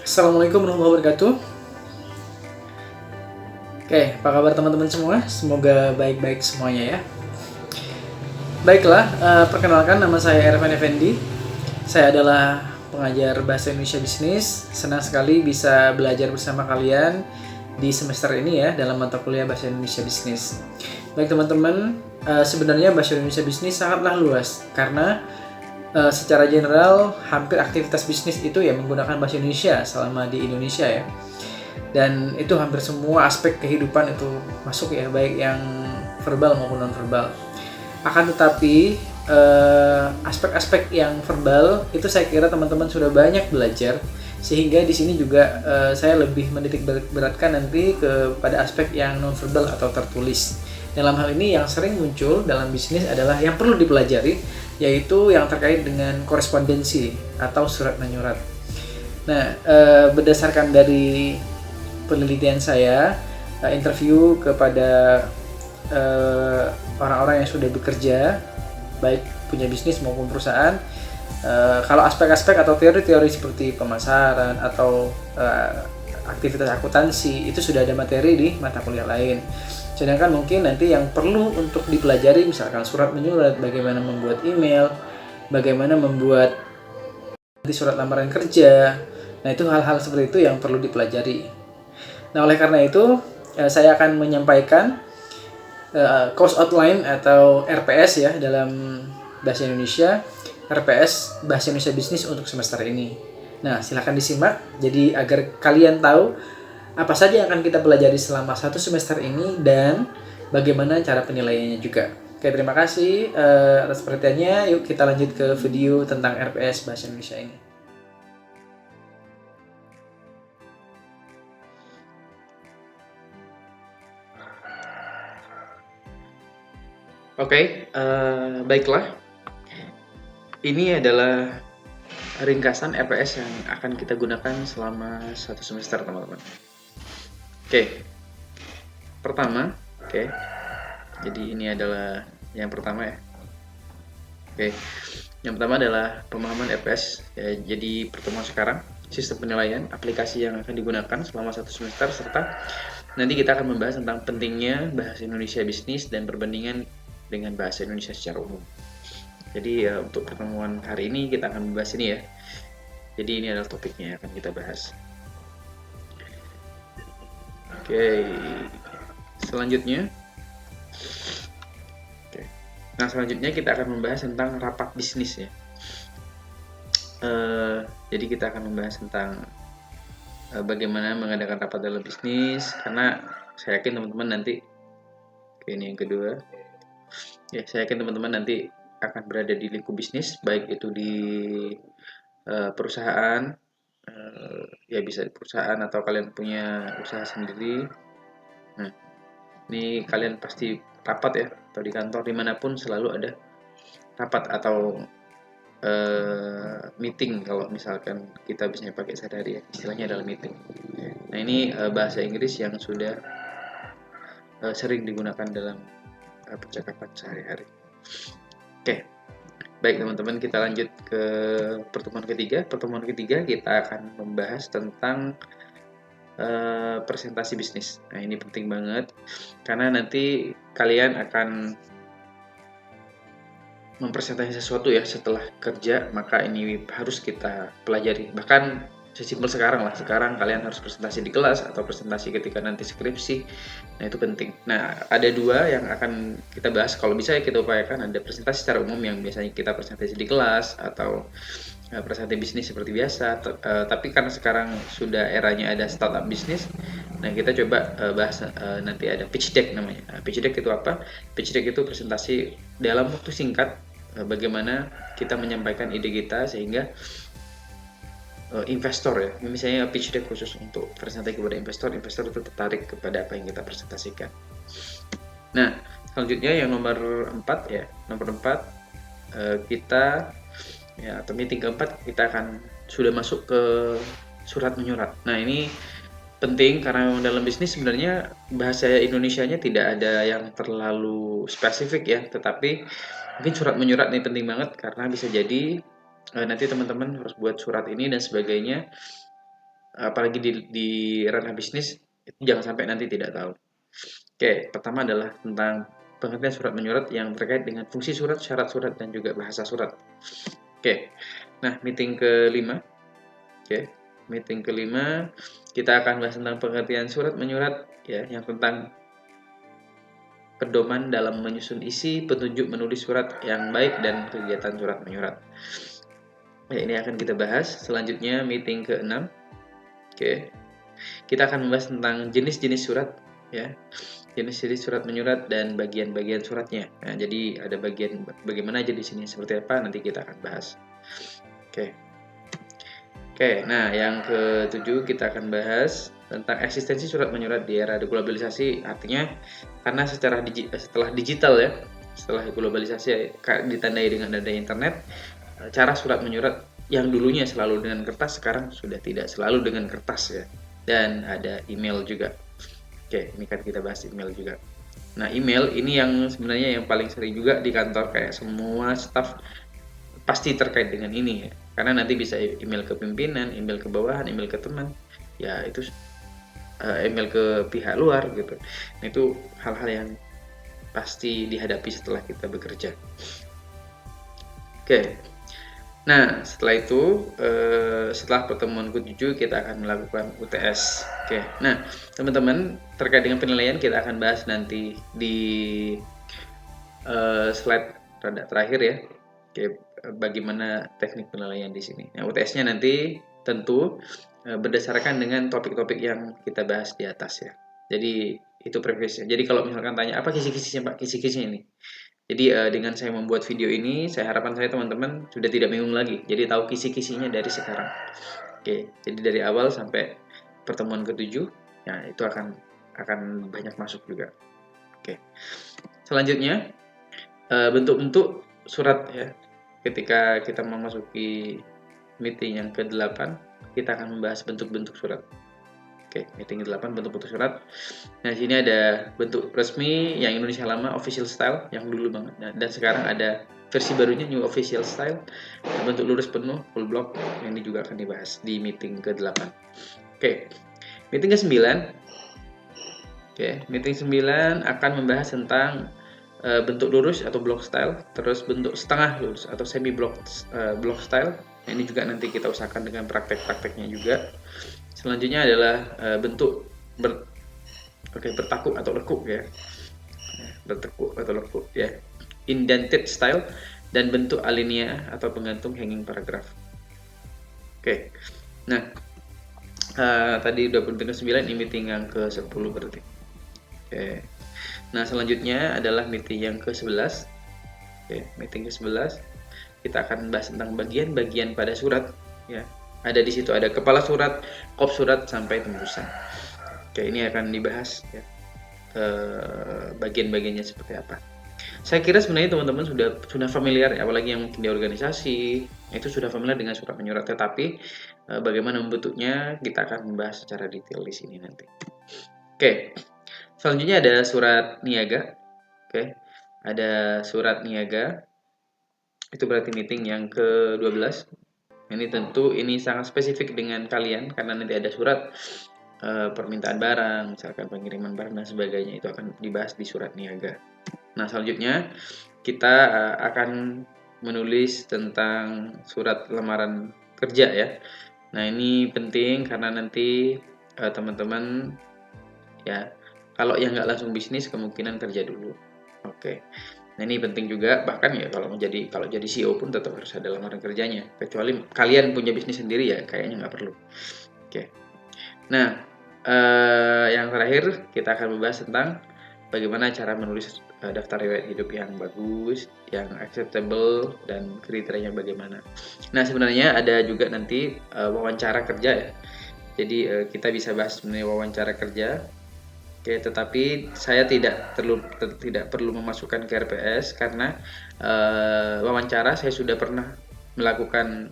Assalamualaikum warahmatullahi wabarakatuh. Oke, apa kabar teman-teman semua? Semoga baik-baik semuanya ya. Baiklah, perkenalkan nama saya Ervan Effendi. Saya adalah pengajar Bahasa Indonesia Bisnis. Senang sekali bisa belajar bersama kalian di semester ini ya dalam mata kuliah Bahasa Indonesia Bisnis. Baik teman-teman, sebenarnya Bahasa Indonesia Bisnis sangatlah luas karena secara general hampir aktivitas bisnis itu ya menggunakan bahasa Indonesia selama di Indonesia ya. Dan itu hampir semua aspek kehidupan itu masuk ya, baik yang verbal maupun non verbal. Akan tetapi aspek-aspek yang verbal itu saya kira teman-teman sudah banyak belajar, sehingga di sini juga saya lebih menitik beratkan nanti kepada aspek yang non verbal atau tertulis. Dalam hal ini yang sering muncul dalam bisnis adalah yang perlu dipelajari, yaitu yang terkait dengan korespondensi atau surat menyurat. Nah, berdasarkan dari penelitian saya, interview kepada orang-orang yang sudah bekerja, baik punya bisnis maupun perusahaan, kalau aspek-aspek atau teori-teori seperti pemasaran atau aktivitas akuntansi itu sudah ada materi di mata kuliah lain. Sedangkan mungkin nanti yang perlu untuk dipelajari misalkan surat menyurat, bagaimana membuat email, bagaimana membuat nanti surat lamaran kerja. Nah, itu hal-hal seperti itu yang perlu dipelajari. Nah, oleh karena itu, saya akan menyampaikan course outline atau RPS ya dalam Bahasa Indonesia, RPS Bahasa Indonesia Bisnis untuk semester ini. Nah, silahkan disimak, jadi agar kalian tahu apa saja yang akan kita pelajari selama satu semester ini dan bagaimana cara penilaiannya juga. Oke, terima kasih atas perhatiannya. Yuk kita lanjut ke video tentang RPS Bahasa Indonesia ini. Oke, baiklah. Ini adalah ringkasan RPS yang akan kita gunakan selama satu semester, teman-teman. Oke, pertama, jadi ini adalah yang pertama ya. Oke, yang pertama adalah pemahaman RPS. Ya, jadi pertemuan sekarang, sistem penilaian, aplikasi yang akan digunakan selama satu semester, serta nanti kita akan membahas tentang pentingnya bahasa Indonesia bisnis dan perbandingan dengan bahasa Indonesia secara umum. Jadi untuk pertemuan hari ini kita akan membahas ini ya. Jadi ini adalah topiknya yang akan kita bahas. Oke, selanjutnya. Nah, selanjutnya kita akan membahas tentang rapat bisnis ya. Jadi kita akan membahas tentang bagaimana mengadakan rapat dalam bisnis, karena saya yakin teman-teman nanti, ini yang kedua. Ya, saya yakin teman-teman nanti akan berada di lingkup bisnis, baik itu di perusahaan, ya bisa di perusahaan atau kalian punya usaha sendiri. Nah, ini kalian pasti rapat ya, atau di kantor dimanapun selalu ada rapat atau meeting, kalau misalkan kita bisa pakai sehari-hari ya, istilahnya adalah meeting. Nah, ini bahasa Inggris yang sudah sering digunakan dalam percakapan sehari-hari. Oke, baik teman-teman, kita lanjut ke pertemuan ketiga. Pertemuan ketiga kita akan membahas tentang presentasi bisnis. Nah, ini penting banget karena nanti kalian akan mempresentasi sesuatu ya setelah kerja, maka ini harus kita pelajari. Bahkan sesimpel sekarang lah, sekarang kalian harus presentasi di kelas atau presentasi ketika nanti skripsi. Nah, itu penting. Nah, ada dua yang akan kita bahas. Kalau bisa ya kita upayakan ada presentasi secara umum yang biasanya kita presentasi di kelas, atau presentasi bisnis seperti biasa. Tapi karena sekarang sudah eranya ada startup bisnis, nah kita coba bahas nanti ada pitch deck namanya. Pitch deck itu apa? Pitch deck itu presentasi dalam waktu singkat, bagaimana kita menyampaikan ide kita sehingga investor ya, misalnya pitch deck khusus untuk presentasi kepada investor itu tertarik kepada apa yang kita presentasikan. Nah, selanjutnya yang nomor 4 ya, kita ya, atau meeting keempat kita akan sudah masuk ke surat menyurat. Nah, ini penting karena dalam bisnis sebenarnya bahasa Indonesianya tidak ada yang terlalu spesifik ya, tetapi mungkin surat menyurat ini penting banget karena bisa jadi nanti teman-teman harus buat surat ini dan sebagainya. apalagi di ranah bisnis, itu jangan sampai nanti tidak tahu. Oke, pertama adalah tentang pengertian surat menyurat yang terkait dengan fungsi surat, syarat surat, dan juga bahasa surat. Oke, nah meeting kelima. Oke, meeting kelima kita akan bahas tentang pengertian surat menyurat ya, yang tentang pedoman dalam menyusun isi, petunjuk menulis surat yang baik, dan kegiatan surat menyurat. Ya, ini akan kita bahas. Selanjutnya meeting ke-6. Oke. Kita akan membahas tentang jenis-jenis surat ya. Jenis-jenis surat menyurat dan bagian-bagian suratnya. Nah, jadi ada bagian bagaimana jenisnya seperti apa nanti kita akan bahas. Oke. Oke, nah yang ke-7 kita akan bahas tentang eksistensi surat menyurat di era globalisasi. Artinya karena setelah digital ya, setelah globalisasi ditandai dengan adanya internet, cara surat menyurat yang dulunya selalu dengan kertas sekarang sudah tidak selalu dengan kertas ya. Dan ada email juga. Oke, ini kan kita bahas email juga. Nah, email ini yang sebenarnya yang paling sering juga di kantor, kayak semua staff pasti terkait dengan ini ya. Karena nanti bisa email ke pimpinan, email ke bawahan, email ke teman. Ya, itu email ke pihak luar gitu. Nah, itu hal-hal yang pasti dihadapi setelah kita bekerja. Oke. Nah, setelah itu, setelah pertemuan ke-7 kita akan melakukan UTS. Oke. Nah, teman-teman, terkait dengan penilaian kita akan bahas nanti di slide rada terakhir ya. Oke, bagaimana teknik penilaian di sini. Nah, UTS-nya nanti tentu berdasarkan dengan topik-topik yang kita bahas di atas ya. Jadi itu previous. Jadi kalau misalkan tanya apa kisi-kisinya Pak, kisi-kisinya ini. Jadi dengan saya membuat video ini, harapan saya teman-teman sudah tidak bingung lagi. Jadi tahu kisi-kisinya dari sekarang. Oke, jadi dari awal sampai pertemuan ke-7, ya itu akan banyak masuk juga. Oke. Selanjutnya bentuk-bentuk surat ya. Ketika kita memasuki meeting yang ke-8, kita akan membahas bentuk-bentuk surat. Oke, meeting ke-8 bentuk-bentuk surat. Nah, di sini ada bentuk resmi yang Indonesia lama, official style yang dulu banget. Nah, dan sekarang ada versi barunya new official style. Bentuk lurus penuh, full block, yang ini juga akan dibahas di meeting ke-8. Oke. Meeting ke-9. Oke, meeting 9 akan membahas tentang bentuk lurus atau block style, terus bentuk setengah lurus atau semi block style. Nah, ini juga nanti kita usahakan dengan praktek-prakteknya juga. Selanjutnya adalah bentuk bertakuk atau lekuk ya. Bertekuk atau lekuk ya. Indented style dan bentuk alinea atau penggantung hanging paragraph. Oke. Nah, tadi udah meeting ke-9, ini meeting yang ke-10 berarti. Oke. Nah, selanjutnya adalah meeting yang ke-11. Oke, meeting ke-11 kita akan bahas tentang bagian-bagian pada surat ya. Ada di situ ada kepala surat, kop surat sampai tembusan. Oke, ini akan dibahas ya. Bagian-bagiannya seperti apa. Saya kira sebenarnya teman-teman sudah familiar, apalagi yang mungkin di organisasi itu sudah familiar dengan surat menyurat. Tetapi bagaimana membentuknya kita akan membahas secara detail di sini nanti. Oke, selanjutnya ada surat niaga. Oke, ada surat niaga. Itu berarti meeting yang ke-12. Ini tentu ini sangat spesifik dengan kalian karena nanti ada surat permintaan barang, misalkan pengiriman barang dan sebagainya, itu akan dibahas di surat niaga. Nah, selanjutnya kita akan menulis tentang surat lamaran kerja ya. Nah, ini penting karena nanti teman-teman ya, kalau yang nggak langsung bisnis kemungkinan kerja dulu. Oke. Nah, ini penting juga, bahkan ya kalau jadi CEO pun tetap harus ada lamaran kerjanya. Kecuali kalian punya bisnis sendiri ya kayaknya nggak perlu. Oke. Nah, yang terakhir kita akan membahas tentang bagaimana cara menulis daftar riwayat hidup yang bagus, yang acceptable, dan kriterianya bagaimana. Nah, sebenarnya ada juga nanti wawancara kerja ya. Jadi kita bisa bahas mengenai wawancara kerja. Oke, tetapi saya tidak perlu memasukkan ke RPS karena wawancara saya sudah pernah melakukan.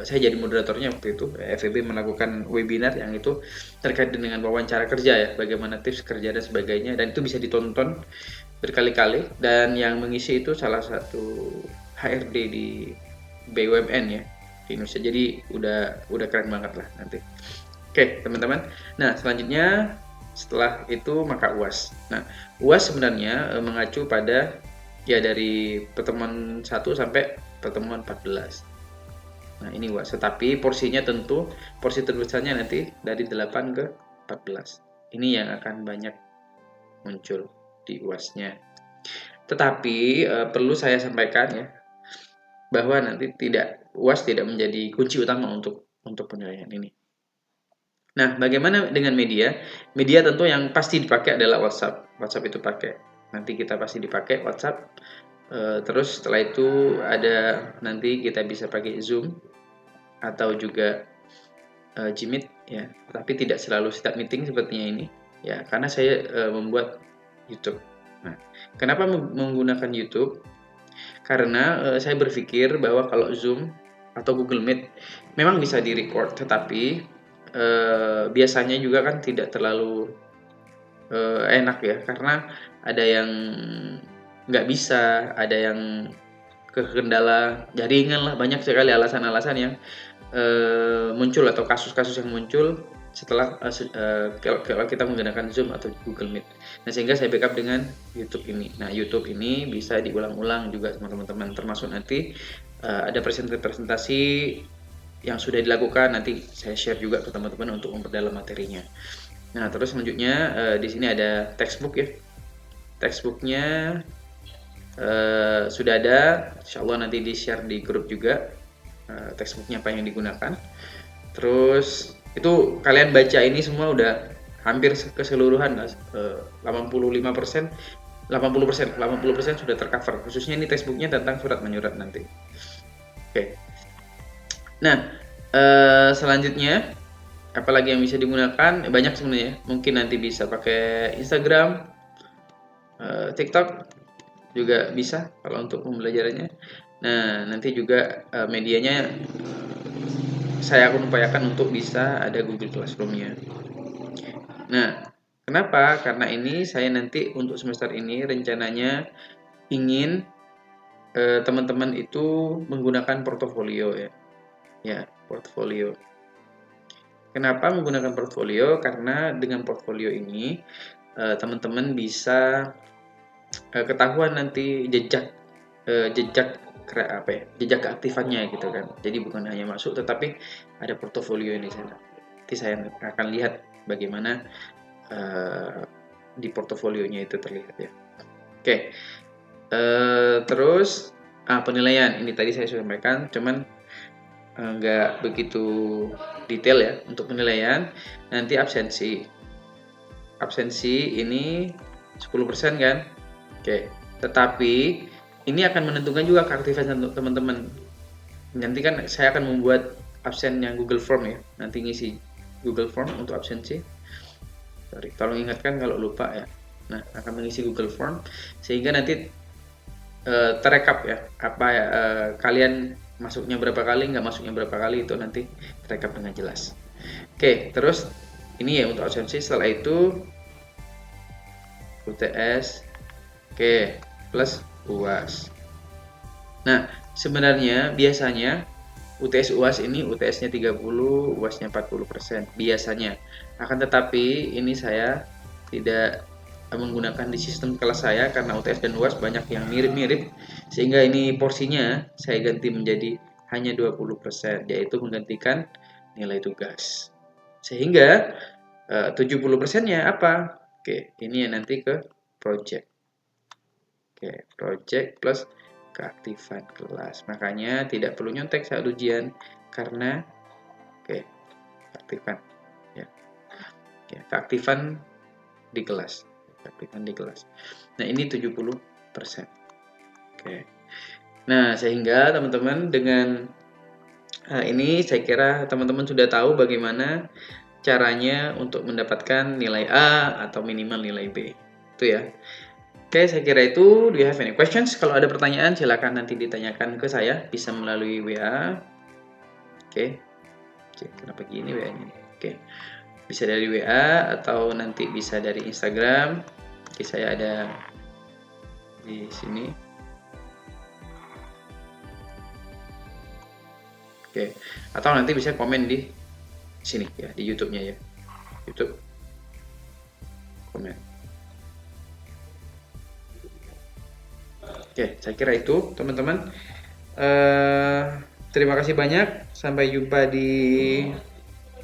Saya jadi moderatornya waktu itu. FEB melakukan webinar yang itu terkait dengan wawancara kerja ya, bagaimana tips kerja dan sebagainya, dan itu bisa ditonton berkali-kali, dan yang mengisi itu salah satu HRD di BUMN ya di Indonesia. Jadi udah keren banget lah nanti. Oke, teman-teman. Nah, selanjutnya setelah itu maka UAS. Nah, UAS sebenarnya mengacu pada ya dari pertemuan 1 sampai pertemuan 14. Nah, ini UAS. Tetapi porsinya tentu porsi terbesarnya nanti dari 8 ke 14. Ini yang akan banyak muncul di UAS-nya. Tetapi perlu saya sampaikan ya bahwa nanti UAS tidak menjadi kunci utama untuk penilaian ini. Nah, bagaimana dengan media? Media tentu yang pasti dipakai adalah WhatsApp. WhatsApp itu pakai. Nanti kita pasti dipakai WhatsApp. Terus setelah itu ada nanti kita bisa pakai Zoom atau juga Gmeet ya. Tapi tidak selalu setiap meeting sepertinya ini ya, karena saya membuat YouTube. Nah, kenapa menggunakan YouTube? Karena saya berpikir bahwa kalau Zoom atau Google Meet memang bisa di-record, tetapi biasanya juga kan tidak terlalu enak ya, karena ada yang nggak bisa, ada yang kendala jaringan lah, banyak sekali alasan-alasan yang muncul atau kasus-kasus yang muncul setelah kalau kita menggunakan Zoom atau Google Meet. Nah, sehingga saya backup dengan YouTube ini. Nah, YouTube ini bisa diulang-ulang juga sama teman-teman, termasuk nanti ada presentasi yang sudah dilakukan, nanti saya share juga ke teman-teman untuk memperdalam materinya. Nah, terus selanjutnya di sini ada textbook ya. Textbooknya sudah ada, insya Allah nanti di share di grup juga textbooknya apa yang digunakan. Terus itu kalian baca ini semua udah hampir keseluruhan 85%, 80% sudah tercover. Khususnya ini textbooknya tentang surat menyurat nanti. Oke. Nah, selanjutnya apalagi yang bisa digunakan? Banyak sebenarnya. Mungkin nanti bisa pakai Instagram, TikTok juga bisa kalau untuk pembelajarannya. Nah, nanti juga medianya saya akan upayakan untuk bisa ada Google Classroom-nya. Nah, kenapa? Karena ini saya nanti untuk semester ini rencananya ingin teman-teman itu menggunakan portofolio ya. Ya, portofolio. Kenapa menggunakan portofolio? Karena dengan portofolio ini teman-teman bisa ketahuan nanti jejak jejak keaktifannya gitu kan. Jadi bukan hanya masuk, tetapi ada portofolio ini sana. Nanti saya akan lihat bagaimana di portofolionya itu terlihat ya. Oke. Terus penilaian ini tadi saya sudah sampaikan, cuman nggak begitu detail ya untuk penilaian. Nanti absensi ini 10% kan. Oke, tetapi ini akan menentukan juga keaktifan teman-teman. Nanti kan saya akan membuat absen yang Google Form ya, nanti ngisi Google Form untuk absensi. Sorry, tolong ingatkan kalau lupa ya. Nah, akan mengisi Google Form sehingga nanti terekap ya, apa ya, kalian masuknya berapa kali, nggak masuknya berapa kali, itu nanti terekap dengan jelas. Oke, terus ini ya untuk absensi. Setelah itu UTS, oke, plus UAS. Nah, sebenarnya biasanya UTS UAS ini UTS-nya 30, UAS-nya 40% biasanya. Akan tetapi ini saya tidak menggunakan di sistem kelas saya karena UTS dan UAS banyak yang mirip-mirip, sehingga ini porsinya saya ganti menjadi hanya 20%, yaitu menggantikan nilai tugas. Sehingga 70%-nya apa? Oke, ini nanti ke project. Oke, project plus keaktifan kelas. Makanya tidak perlu nyontek saat ujian karena keaktifan ya. Oke, keaktifan di kelas. Nah, ini 70%. Oke. Nah, sehingga teman-teman dengan ini saya kira teman-teman sudah tahu bagaimana caranya untuk mendapatkan nilai A atau minimal nilai B. Itu ya. Oke, saya kira itu. Do you have any questions? Kalau ada pertanyaan silakan nanti ditanyakan ke saya, bisa melalui WA. Oke. Kenapa gini WA-nya? Oke. Bisa dari WA atau nanti bisa dari Instagram. Oke, saya ada di sini. Oke. Atau nanti bisa komen di sini ya, di YouTube-nya ya. YouTube komen. Oke, saya kira itu teman-teman. Terima kasih banyak. Sampai jumpa di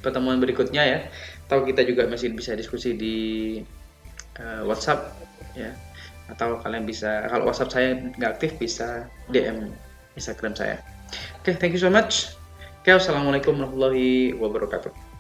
pertemuan berikutnya ya. Atau kita juga masih bisa diskusi di WhatsApp ya. Atau kalian bisa, kalau WhatsApp saya nggak aktif, bisa DM Instagram saya. Oke, thank you so much. Oke, wassalamualaikum warahmatullahi wabarakatuh.